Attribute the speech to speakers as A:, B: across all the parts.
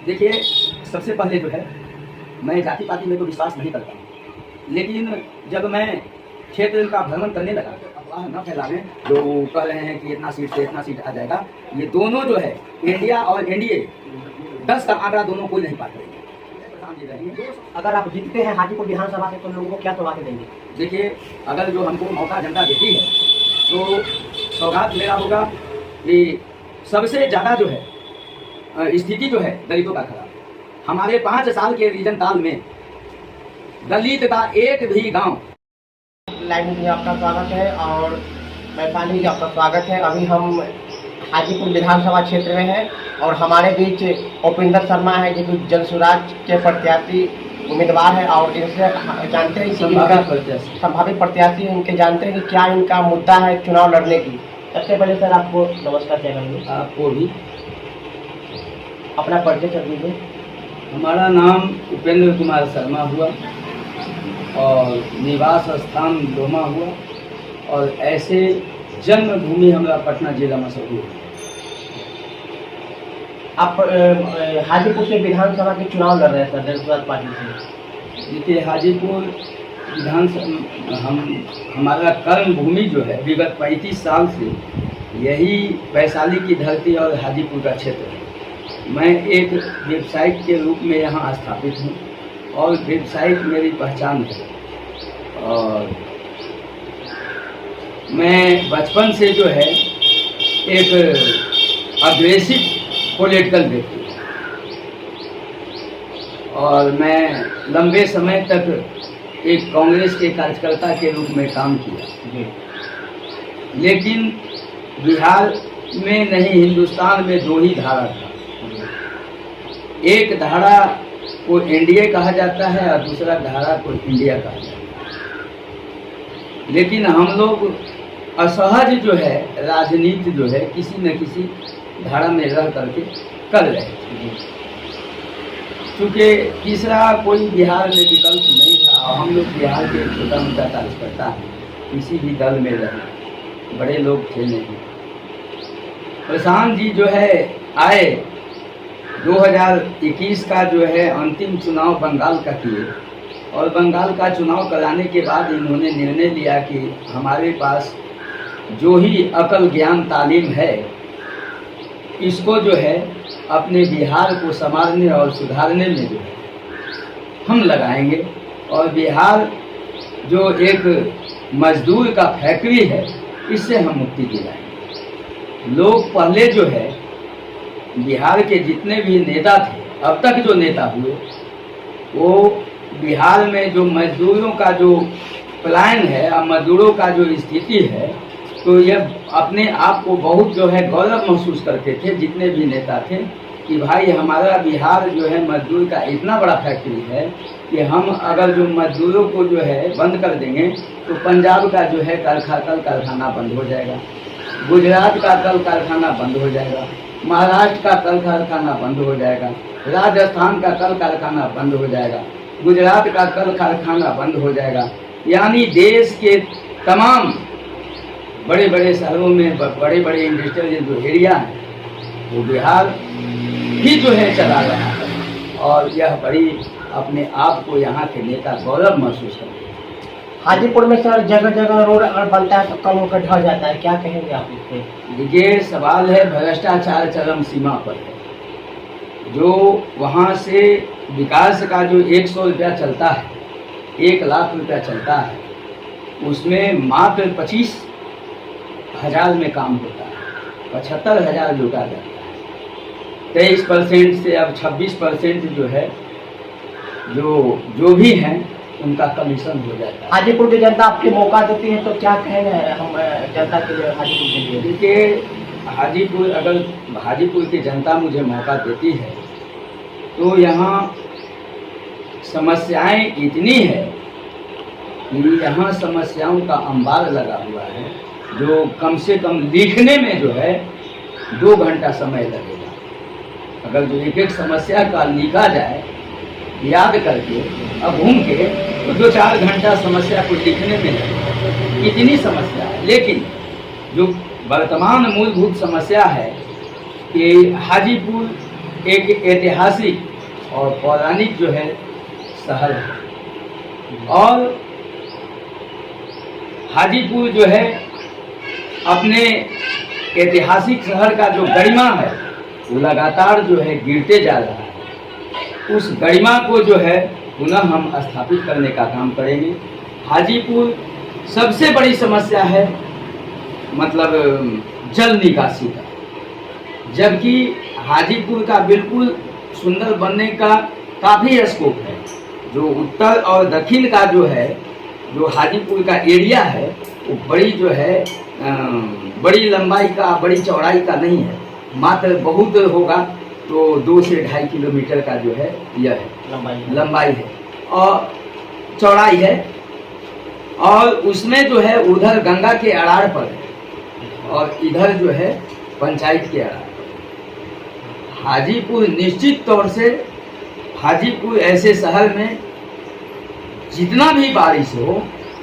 A: देखिए, सबसे पहले जो है मैं जाति पाति में तो विश्वास नहीं करता हूँ, लेकिन जब मैं क्षेत्र का भ्रमण करने लगा तो अफवाह न फैलावें जो कह रहे हैं कि इतना सीट से इतना सीट आ जाएगा। ये दोनों जो है इंडिया और एनडीए 10 का आंकड़ा दोनों कोई नहीं पाते।
B: अगर आप जीतते हैं हाजीपुर विधानसभा से तो लोगों को क्या सौगात देंगे?
A: देखिए, अगर जो हमको मौका जनता देती है तो सौगात मेरा होगा कि सबसे ज़्यादा जो है स्थिति जो है दलितों का खराब। हमारे 5 साल के रीजन काल में दलित का एक भी गांव।
B: लाइव में आपका स्वागत है और वैशाली जी आपका स्वागत है। अभी हम हाजीपुर विधानसभा क्षेत्र में हैं और हमारे बीच उपेंद्र शर्मा है जो कि जनसुराज के प्रत्याशी उम्मीदवार है और इनसे जानते हैं कि इनका संभावित प्रत्याशी है, इनके जानते हैं कि क्या इनका मुद्दा है चुनाव लड़ने की। सबसे पहले सर आपको नमस्कार चैनल में।
A: आपको भी
B: अपना परिचय कर दीजिए।
A: हमारा नाम उपेंद्र कुमार शर्मा हुआ और निवास स्थान लोमा हुआ और ऐसे जन्मभूमि हमारा पटना जिला मशहूर है।
B: आप हाजीपुर से विधानसभा के चुनाव लड़ रहे हैं सर जनसुराज पार्टी से।
A: देखिए, हाजीपुर विधानसभा हमारा कर्म भूमि जो है विगत 35 साल से यही वैशाली की धरती और हाजीपुर का क्षेत्र है। मैं एक वेबसाइट के रूप में यहाँ स्थापित हूँ और वेबसाइट मेरी पहचान है। और मैं बचपन से जो है एक अग्रेसिव पॉलिटिकल व्यक्ति हूँ और मैं लंबे समय तक एक कांग्रेस के कार्यकर्ता के रूप में काम किया। लेकिन बिहार में नहीं, हिंदुस्तान में 2 ही धारा था। एक धारा को एनडीए कहा जाता है और दूसरा धारा को इंडिया कहा जाता है। लेकिन हम लोग असहज जो है राजनीति जो है किसी न किसी धारा में रह करके कर रहे थे। क्योंकि तीसरा कोई बिहार में विकल्प नहीं था और हम लोग बिहार के छोटा मोटा कार्यकर्ता हैं, किसी भी दल में रहे, बड़े लोग थे नहीं। प्रशांत जी जो है आए 2021 का जो है अंतिम चुनाव बंगाल का किए और बंगाल का चुनाव कराने के बाद इन्होंने निर्णय लिया कि हमारे पास जो ही अकल ज्ञान तालीम है इसको जो है अपने बिहार को संभालने और सुधारने में जो है हम लगाएंगे और बिहार जो एक मजदूर का फैक्ट्री है इससे हम मुक्ति दिलाएंगे। लोग पहले जो है बिहार के जितने भी नेता थे, अब तक जो नेता हुए, वो बिहार में जो मजदूरों का जो पलायन है और मजदूरों का जो स्थिति है, तो यह अपने आप को बहुत जो है गौरव महसूस करते थे जितने भी नेता थे कि भाई हमारा बिहार जो है मजदूर का इतना बड़ा फैक्ट्री है कि हम अगर जो मजदूरों को जो है बंद कर देंगे तो पंजाब का जो है कल कारखाना बंद हो जाएगा, गुजरात का कल कारखाना बंद हो जाएगा, महाराष्ट्र का कल कारखाना बंद हो जाएगा, राजस्थान का कल कारखाना बंद हो जाएगा, गुजरात का कल कारखाना बंद हो जाएगा। यानी देश के तमाम बड़े बड़े शहरों में बड़े बड़े इंडस्ट्रियल जो एरिया है वो बिहार ही जो है चला रहा है और यह बड़ी अपने आप को यहाँ के नेता गौरव महसूस करते हैं।
B: हाजीपुर में सर जगह जगह रोड अगर बनता है तो कम होकर ढह जाता है, क्या कहेंगे आप इस पे?
A: देखिए, सवाल है भ्रष्टाचार चरम सीमा पर है। जो वहाँ से विकास का जो 100 रुपया चलता है, 1 लाख रुपया चलता है, उसमें मात्र 25,000 में काम होता है, 75,000 लूटा जाता है। 23% से अब 26% जो है जो भी हैं उनका कमीशन हो जाता है।
B: हाजीपुर की जनता आपके मौका देती है तो क्या कहेंगे हम जनता के लिए हाजीपुर के लिए?
A: देखिए, अगर हाजीपुर की जनता मुझे मौका देती है तो यहाँ समस्याएं इतनी है कि यहाँ समस्याओं का अंबार लगा हुआ है जो कम से कम लिखने में जो है 2 घंटा समय लगेगा। अगर जो एक समस्या का लिखा जाए याद करके अब घूम के तो 2-4 घंटा समस्या को लिखने में लगेगा, इतनी समस्या है। लेकिन जो वर्तमान मूलभूत समस्या है कि हाजीपुर एक ऐतिहासिक और पौराणिक जो है शहर है। और हाजीपुर जो है अपने ऐतिहासिक शहर का जो गरिमा है वो लगातार जो है गिरते जा रहा है। उस गरिमा को जो है पुनः हम स्थापित करने का काम करेंगे। हाजीपुर सबसे बड़ी समस्या है मतलब जल निकासी का, जबकि हाजीपुर का बिल्कुल सुंदर बनने का काफ़ी स्कोप है। जो उत्तर और दक्षिण का जो है, जो हाजीपुर का एरिया है वो बड़ी जो है बड़ी लंबाई का, बड़ी चौड़ाई का नहीं है, मात्र बहुत होगा तो 2 से 2.5 किलोमीटर का जो है यह है लंबाई है और चौड़ाई है। और उसमें जो है उधर गंगा के अड़ार पर है और इधर जो है पंचायत के अड़ार पर। हाजीपुर निश्चित तौर से, हाजीपुर ऐसे शहर में जितना भी बारिश हो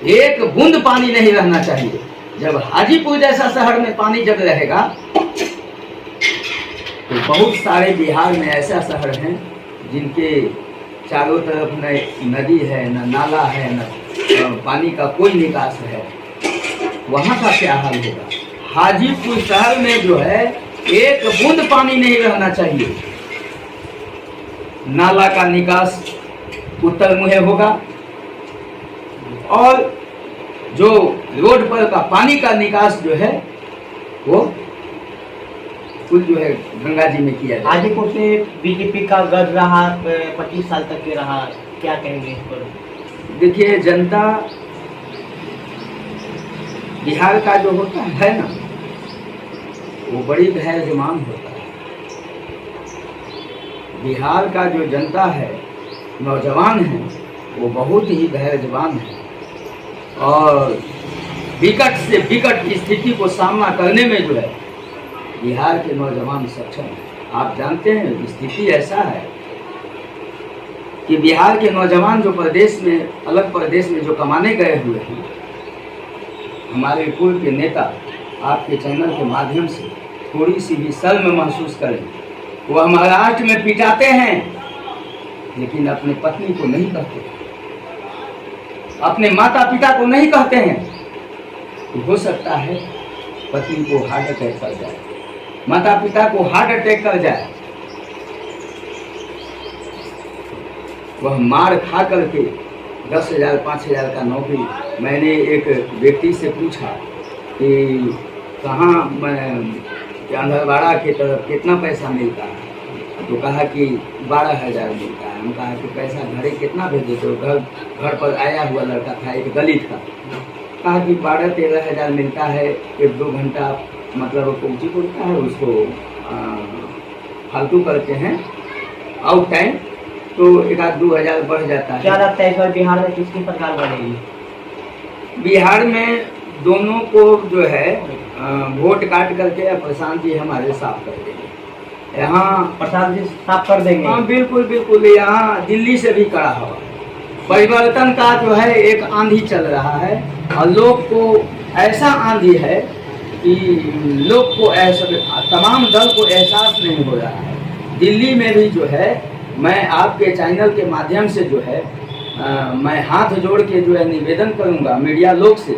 A: एक बूंद पानी नहीं रहना चाहिए। जब हाजीपुर जैसा शहर में पानी जब रहेगा तो बहुत सारे बिहार में ऐसा शहर हैं जिनके चारों तरफ न नदी है, न नाला है, न पानी का कोई निकास है। वहाँ का क्या हाल होगा? हाजीपुर शहर में जो है एक बूंद पानी नहीं रहना चाहिए। नाला का निकास उत्तर मुहे होगा और जो रोड पर का पानी का निकास जो है वो कुल जो है गंगा जी में किया जाए।
B: हाजीपुर से बीजेपी का गढ़ रहा 25 साल तक के रहा, क्या कहेंगे इस पर?
A: देखिए, जनता बिहार का जो होता है ना वो बड़ी धैर्यमान होता है। बिहार का जो जनता है, नौजवान है, वो बहुत ही धैर्यवान है और विकट से विकट स्थिति को सामना करने में जो है बिहार के नौजवान सक्षम हैं। आप जानते हैं स्थिति ऐसा है कि बिहार के नौजवान जो प्रदेश में, अलग प्रदेश में जो कमाने गए हुए हैं, हमारे पूर्व के नेता आपके चैनल के माध्यम से थोड़ी सी भी शर्म महसूस करें। वो महाराष्ट्र में पिटाते हैं लेकिन अपने पत्नी को नहीं कहते, अपने माता पिता को नहीं कहते हैं। तो हो सकता है पत्नी को हार्ट अटैक कर जाए, माता पिता को हार्ट अटैक कर जाए। वह मार खा करके 10,000 5,000 का नौकरी। मैंने एक व्यक्ति से पूछा कि कहाँ अंधरवाड़ा के तरफ कितना पैसा मिलता है, तो कहा कि 12,000 मिलता है। हम कहा कि पैसा घरे कितना भेजे? तो घर पर आया हुआ लड़का था, एक दलित का, कहा कि 12-13,000 मिलता है। 1-2 घंटा मतलब पहुँची पड़ता है, उसको फालतू करते हैं आउट टाइम, तो 1-2 हज़ार बढ़ जाता है।
B: क्या लगता है सर बिहार में किसकी सरकार बनेगी?
A: बिहार में दोनों को जो है वोट काट करके प्रशांत जी हमारे साफ कर देंगे। यहाँ
B: प्रशांत जी साफ कर देंगे?
A: हाँ बिल्कुल बिल्कुल। यहाँ दिल्ली से भी कड़ा हवा, परिवर्तन का जो है एक आंधी चल रहा है और लोग को ऐसा आंधी है कि लोग को ऐसा, तमाम दल को एहसास नहीं हो रहा है। दिल्ली में भी जो है मैं आपके चैनल के माध्यम से जो है मैं हाथ जोड़ के जो है निवेदन करूंगा मीडिया लोग से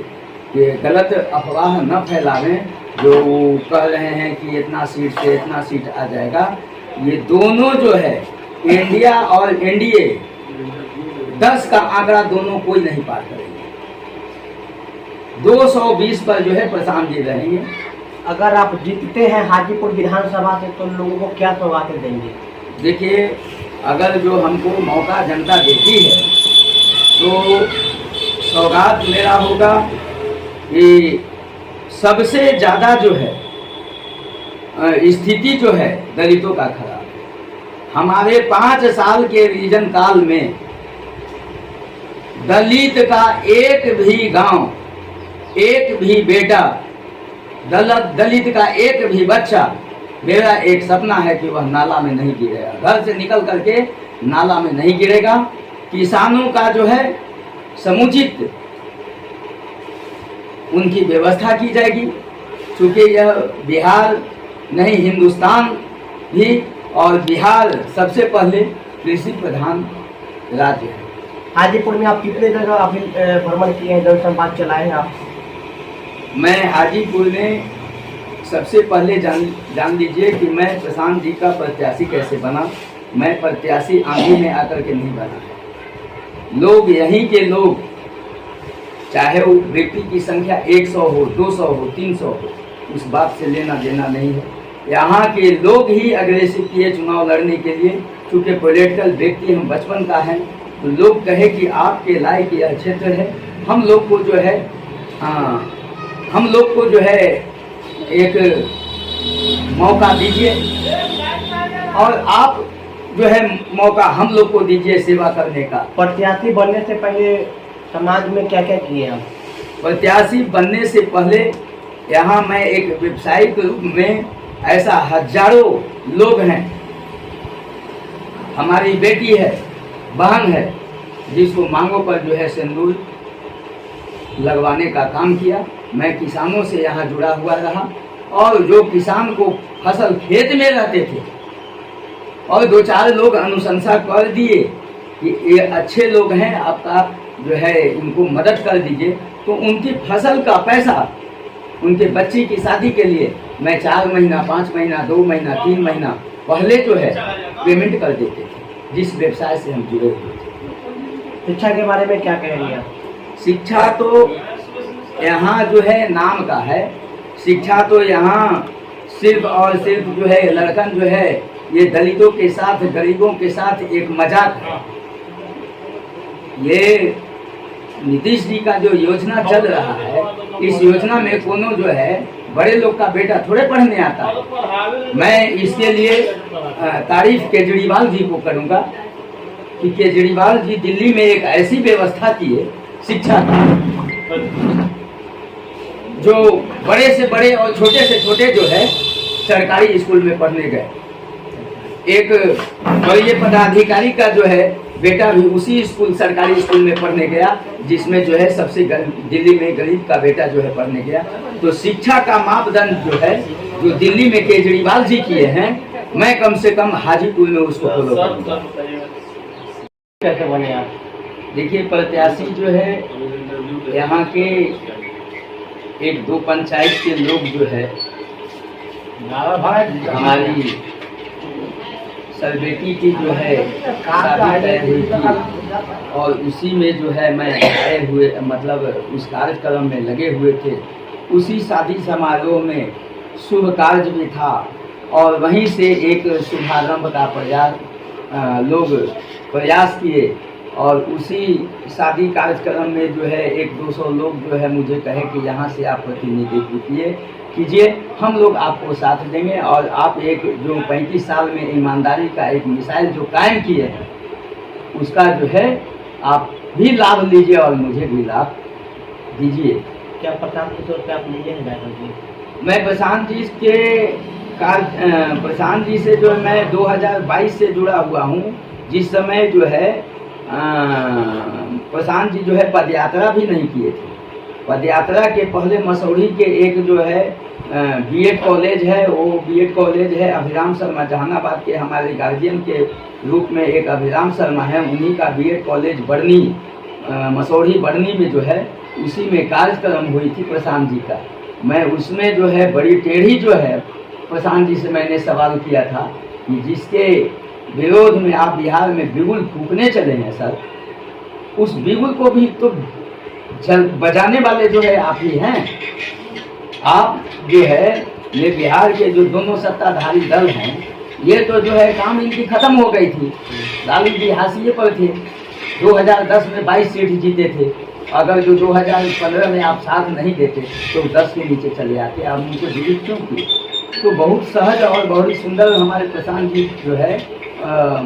A: कि गलत अफवाह न फैलावें। जो कह रहे हैं कि इतना सीट से इतना सीट आ जाएगा, ये दोनों जो है इंडिया और एनडीए 10 का आंकड़ा दोनों कोई नहीं पार करेंगे। 220 पर जो है प्रशांत जी रहेंगे।
B: अगर आप जीतते हैं हाजीपुर विधानसभा से तो लोगों को क्या सौगातें देंगे?
A: देखिए, अगर जो हमको मौका जनता देती है तो सौगात मेरा होगा कि सबसे ज़्यादा जो है स्थिति जो है दलितों का खराब है। हमारे 5 साल के रीजन काल में दलित का एक भी गांव, एक भी बेटा, दलित का एक भी बच्चा, मेरा एक सपना है कि वह नाला में नहीं गिरेगा, घर से निकल करके नाला में नहीं गिरेगा। किसानों का जो है समुचित उनकी व्यवस्था की जाएगी, क्योंकि यह बिहार नहीं हिंदुस्तान भी और बिहार सबसे पहले कृषि प्रधान राज्य है।
B: हाजीपुर में आप कितने जगह अभी भ्रमण किए हैं, जनसंवाद चलाए हैं आप?
A: मैं हाजीपुर में सबसे पहले जान लीजिए कि मैं प्रशांत जी का प्रत्याशी कैसे बना। मैं प्रत्याशी आंधी में आकर के नहीं बना। लोग यहीं के लोग, चाहे वो व्यक्ति की संख्या 100 हो, 200 हो, 300 हो, उस बात से लेना देना नहीं है। यहाँ के लोग ही अग्रेसिव किए चुनाव लड़ने के लिए। क्योंकि पॉलिटिकल व्यक्ति हम बचपन का है, तो लोग कहे कि आपके लायक यह क्षेत्र है, हम लोग को जो है एक मौका दीजिए और आप जो है मौका हम लोग को दीजिए सेवा करने का।
B: प्रत्याशी बनने से पहले समाज में क्या क्या किए आप?
A: प्रत्याशी बनने से पहले यहाँ मैं एक व्यवसायिक रूप में, ऐसा हजारों लोग हैं, हमारी बेटी है, बहन है, जिसको मांगों पर जो है सिंदूर लगवाने का काम किया। मैं किसानों से यहाँ जुड़ा हुआ रहा और जो किसान को फसल खेत में रहते थे और 2-4 लोग अनुशंसा कर दिए कि ये अच्छे लोग हैं, आपका जो है इनको मदद कर दीजिए, तो उनकी फसल का पैसा उनके बच्ची की शादी के लिए मैं 4 महीना, 5 महीना, 2 महीना, 3 महीना पहले जो है पेमेंट कर देते थे, जिस व्यवसाय से हम जुड़े हुए थे।
B: शिक्षा के बारे में क्या कहेंगे आप?
A: शिक्षा तो यहाँ जो है नाम का है। शिक्षा तो यहाँ सिर्फ और सिर्फ जो है लड़कन जो है ये दलितों के साथ, गरीबों के साथ एक मजाक है। ये नीतीश जी का जो योजना चल रहा है, इस योजना में कोनो जो है बड़े लोग का बेटा थोड़े पढ़ने आता है। मैं इसके लिए तारीफ केजरीवाल जी को करूँगा कि केजरीवाल जी दिल्ली में एक ऐसी व्यवस्था किए शिक्षा की, जो बड़े से बड़े और छोटे से छोटे जो है सरकारी स्कूल में पढ़ने गए। एक वरीय पदाधिकारी का जो है बेटा भी उसी स्कूल, सरकारी स्कूल में पढ़ने गया, जिसमें जो है सबसे दिल्ली में गरीब का बेटा जो है पढ़ने गया। तो शिक्षा का मापदंड जो है, जो दिल्ली में केजरीवाल जी किए हैं, मैं कम से कम हाजीपुर में उसको फॉलो करूँगा।
B: कैसे बने आप?
A: देखिए, प्रत्याशी जो है यहाँ के 1-2 पंचायत के लोग जो है, हमारी सर बेटी की जो है शादी तय हुई थी और उसी में जो है मैं आए हुए, मतलब उस कार्यक्रम में लगे हुए थे। उसी शादी समारोह में शुभ कार्य भी था और वहीं से एक शुभारंभ का लोग प्रयास किए और उसी शादी कार्यक्रम में जो है 100-200 लोग जो है मुझे कहे कि यहाँ से आप प्रतिनिधित्व कीजिए, हम लोग आपको साथ देंगे और आप एक जो 35 साल में ईमानदारी का एक मिसाइल जो कायम किए हैं, उसका जो है आप भी लाभ लीजिए और मुझे भी लाभ दीजिए।
B: क्या प्रशांत किशोर पे आप लिए हैं बैठक जी?
A: मैं प्रशांत जी से जो मैं 2022 से जुड़ा हुआ हूँ, जिस समय जो है प्रशांत जी जो है पदयात्रा भी नहीं किए थे। पदयात्रा के पहले मसौढ़ी के एक जो है बीएड कॉलेज है, वो बीएड कॉलेज है अभिराम शर्मा, जहानाबाद के हमारे गार्जियन के रूप में एक अभिराम शर्मा है, उन्हीं का बीएड कॉलेज बढ़नी, मसौढ़ी बढ़नी में जो है उसी में कार्यक्रम हुई थी प्रशांत जी का। मैं उसमें जो है बड़ी टेढ़ी जो है प्रशांत जी से मैंने सवाल किया था कि जिसके विरोध में आप बिहार में बिगुल फूकने चले हैं सर, उस बिगुल को भी तो बजाने वाले जो है आप ही हैं। आप जो है ये बिहार के जो दोनों सत्ताधारी दल हैं, ये तो जो है काम इनकी खत्म हो गई थी। लालू जी हाशिए पर थे, 2010 में 22 सीट जीते थे। अगर जो 2015 में आप साथ नहीं देते तो 10 के नीचे चले आते। आप उनको जीवित क्यों किए? तो बहुत सहज और बहुत सुंदर हमारे प्रशांत जी जो है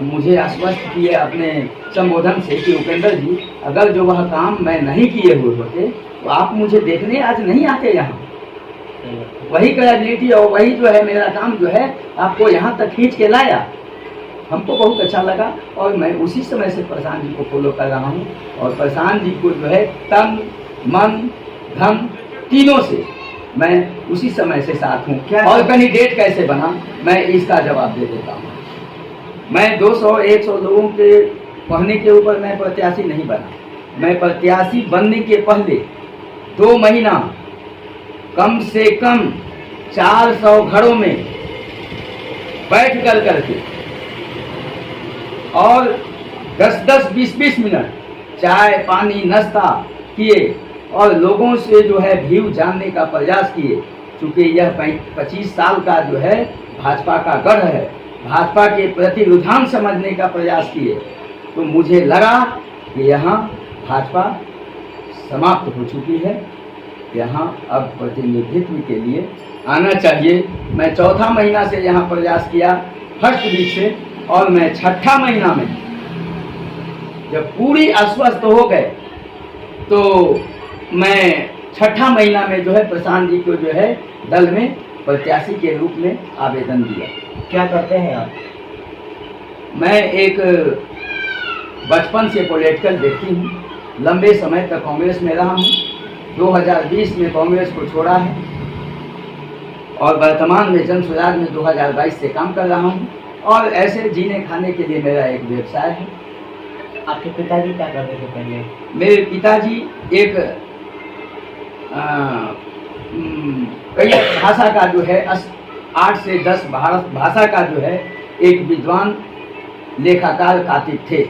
A: मुझे आश्वस्त किए अपने संबोधन से कि उपेंद्र जी, अगर जो वह काम मैं नहीं किए हुए होते तो आप मुझे देखने आज नहीं आते यहाँ। वही क्रेडिबिलिटी और वही जो है मेरा काम जो है आपको यहाँ तक खींच के लाया। हमको बहुत अच्छा लगा और मैं उसी समय से प्रशांत जी को फॉलो कर रहा हूँ और प्रशांत जी को जो है तन मन धन तीनों से मैं उसी समय से साथ हूँ। और कैंडिडेट कैसे बना, मैं इसका जवाब दे देता हूँ। मैं 200-100 लोगों के कहने के ऊपर मैं प्रत्याशी नहीं बना। मैं प्रत्याशी बनने के पहले 2 महीना कम से कम 400 घरों में बैठ कर करके और 10-10, 20-20 मिनट चाय पानी नाश्ता किए और लोगों से जो है व्यू जानने का प्रयास किए। चूँकि यह 25 साल का जो है भाजपा का गढ़ है, भाजपा के प्रति रुझान समझने का प्रयास किए, तो मुझे लगा कि यहाँ भाजपा समाप्त हो चुकी है, यहाँ अब प्रतिनिधित्व के लिए आना चाहिए। मैं 4था महीना से यहाँ प्रयास किया, फर्स्ट वीक से, और मैं 6ठा महीना में जब पूरी आश्वस्त हो गए तो मैं 6ठा महीना में जो है प्रशांत जी को जो है दल में प्रत्याशी के रूप में आवेदन दिया।
B: क्या करते हैं आप?
A: मैं एक बचपन से पॉलिटिकल व्यक्ति हूँ, लंबे समय तक कांग्रेस में रहा हूँ, 2020 में कांग्रेस को छोड़ा है और वर्तमान में जन स्वराज में 2022 से काम कर रहा हूँ और ऐसे जीने खाने के लिए मेरा एक व्यवसाय है।
B: आपके पिताजी क्या करते थे पहले?
A: मेरे पिताजी एक कई भाषा का जो है 8 से 10 भाषा का जो है एक विद्वान लेखाकार कातिब थे।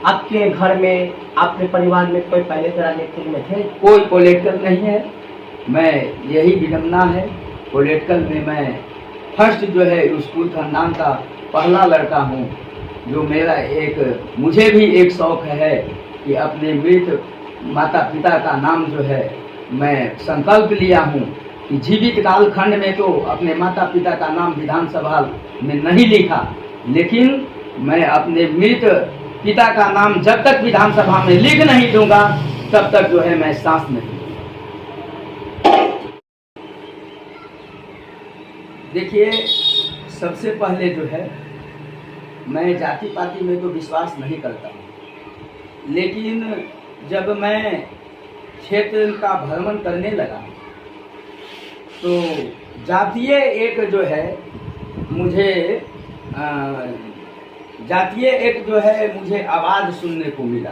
B: आपके घर में, आपके परिवार में कोई पहले से राजनीतिक में थे?
A: कोई पॉलिटिकल नहीं है, मैं यही विडम्बना है। पॉलिटिकल में मैं फर्स्ट जो है स्कूल खानदान का पहला लड़का हूँ। जो मेरा एक, मुझे भी एक शौक़ है कि अपने मृत माता पिता का नाम जो है मैं संकल्प लिया हूँ कि जीवित कालखंड में तो अपने माता पिता का नाम विधानसभा में नहीं लिखा, लेकिन मैं अपने मृत पिता का नाम जब तक विधानसभा में लिख नहीं दूंगा तब तक जो है मैं सांस नहीं। देखिए, सबसे पहले जो है मैं जाति पाति में तो विश्वास नहीं करता हूँ, लेकिन जब मैं क्षेत्र का भ्रमण करने लगा तो जातीय एक जो है मुझे जातीय एक जो है मुझे आवाज़ सुनने को मिला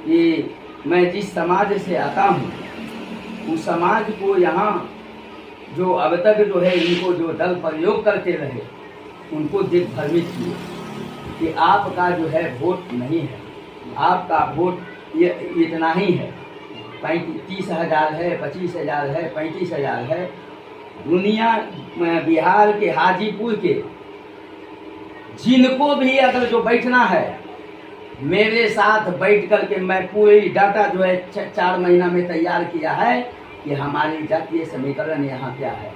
A: कि मैं जिस समाज से आता हूँ उस समाज को यहाँ जो अब तक जो है इनको जो दल प्रयोग करते रहे उनको दिग्भ्रमित किए कि आपका जो है वोट नहीं है, आपका वोट ये इतना ही है, 30,000 है, 25,000 है, 35,000 है। दुनिया बिहार के हाजीपुर के जिनको भी अगर जो बैठना है मेरे साथ बैठ कर के मैं पूरी डाटा जो है 4 महीना में तैयार किया है कि हमारी जातीय समीकरण यहाँ क्या है।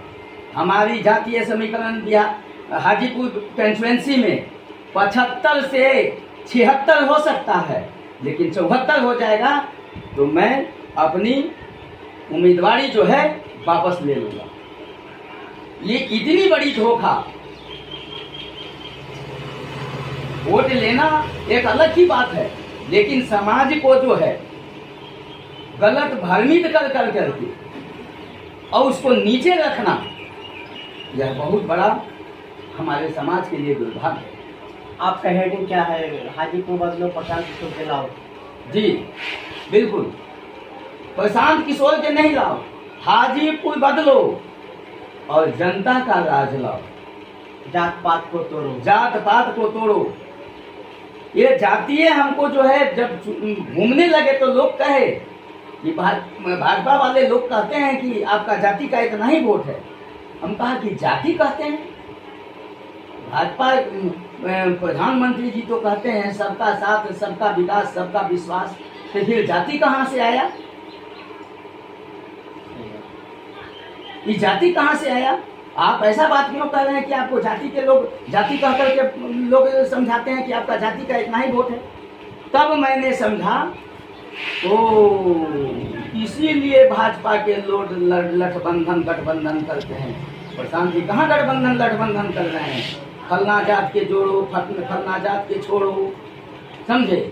A: हमारी जातीय समीकरण बिहार हाजीपुर कंस्टिट्यूएंसी में 75 से 76 हो सकता है, लेकिन 74 हो जाएगा तो मैं अपनी उम्मीदवारी जो है वापस ले लूँगा। ये इतनी बड़ी धोखा। वोट लेना एक अलग ही बात है, लेकिन समाज को जो है गलत भ्रमित कर करके और उसको नीचे रखना, यह बहुत बड़ा हमारे समाज के लिए दुर्भाग्य है।
B: आपका हेडिंग क्या है? हाजीपुर बदलो, प्रशांत किशोर के लाओ।
A: जी बिल्कुल, प्रशांत किशोर के नहीं लाओ, हाजीपुर बदलो और जनता का राज लाओ।
B: जात पात को तोड़ो,
A: जात पात को तोड़ो। ये जातीय हमको जो है जब घूमने लगे तो लोग कहे कि भाजपा वाले लोग कहते हैं कि आपका जाति का इतना ही वोट है। हम कहा कि जाति कहते हैं, भाजपा प्रधानमंत्री जी तो कहते हैं सबका साथ, सबका विकास, सबका विश्वास, तो फिर जाति कहाँ से आया? ये जाति कहाँ से आया? आप ऐसा बात क्यों कह रहे हैं कि आपको जाति के लोग, जाति कह करके लोग समझाते हैं कि आपका जाति का इतना ही वोट है? तब मैंने समझा तो इसीलिए भाजपा के लोग गठबंधन करते हैं। प्रशांत जी कहाँ गठबंधन कर रहे हैं? फलना जात के जोड़ो, फलना जात के छोड़ो, समझे?